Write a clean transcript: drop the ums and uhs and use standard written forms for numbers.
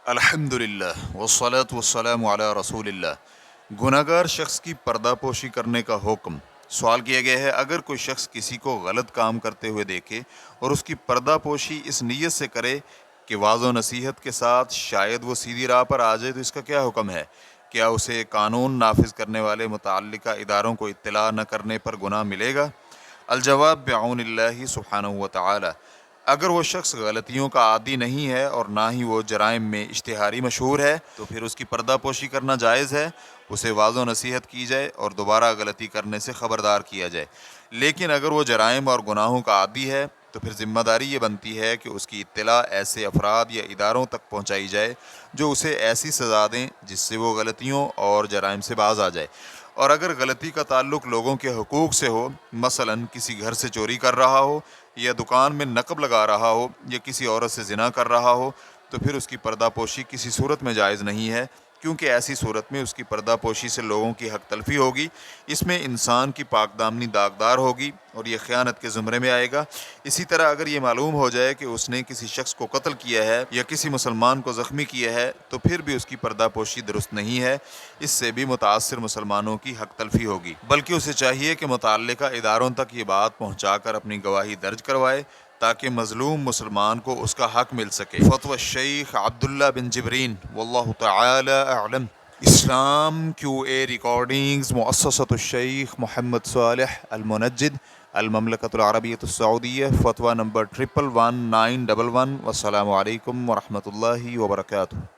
الحمدللہ والصلاة والسلام علی رسول اللہ۔ گناہگار شخص کی پردہ پوشی کرنے کا حکم۔ سوال کیا گیا ہے، اگر کوئی شخص کسی کو غلط کام کرتے ہوئے دیکھے اور اس کی پردہ پوشی اس نیت سے کرے کہ واعظ و نصیحت کے ساتھ شاید وہ سیدھی راہ پر آ جائے، تو اس کا کیا حکم ہے؟ کیا اسے قانون نافذ کرنے والے متعلقہ اداروں کو اطلاع نہ کرنے پر گناہ ملے گا؟ الجواب بعون اللہ سبحانہ وتعالی۔ اگر وہ شخص غلطیوں کا عادی نہیں ہے اور نہ ہی وہ جرائم میں اشتہاری مشہور ہے، تو پھر اس کی پردہ پوشی کرنا جائز ہے، اسے واعظ و نصیحت کی جائے اور دوبارہ غلطی کرنے سے خبردار کیا جائے۔ لیکن اگر وہ جرائم اور گناہوں کا عادی ہے تو پھر ذمہ داری یہ بنتی ہے کہ اس کی اطلاع ایسے افراد یا اداروں تک پہنچائی جائے جو اسے ایسی سزا دیں جس سے وہ غلطیوں اور جرائم سے باز آ جائے۔ اور اگر غلطی کا تعلق لوگوں کے حقوق سے ہو، مثلا کسی گھر سے چوری کر رہا ہو یا دکان میں نقب لگا رہا ہو یا کسی عورت سے زنا کر رہا ہو، تو پھر اس کی پردہ پوشی کسی صورت میں جائز نہیں ہے، کیونکہ ایسی صورت میں اس کی پردہ پوشی سے لوگوں کی حق تلفی ہوگی، اس میں انسان کی پاک دامنی داغدار ہوگی اور یہ خیانت کے زمرے میں آئے گا۔ اسی طرح اگر یہ معلوم ہو جائے کہ اس نے کسی شخص کو قتل کیا ہے یا کسی مسلمان کو زخمی کیا ہے، تو پھر بھی اس کی پردہ پوشی درست نہیں ہے، اس سے بھی متاثر مسلمانوں کی حق تلفی ہوگی، بلکہ اسے چاہیے کہ متعلقہ اداروں تک یہ بات پہنچا کر اپنی گواہی درج کروائے تاکہ مظلوم مسلمان کو اس کا حق مل سکے۔ فتوی الشیخ عبداللہ بن جبرین واللہ تعالی اعلم۔ اسلام کیو اے ریکارڈنگز، مؤسسۃ الشیخ محمد صالح المنجد، المملکۃ العربیۃ السعودیہ، فتویٰ نمبر 111911۔ والسلام علیکم ورحمۃ اللہ وبرکاتہ۔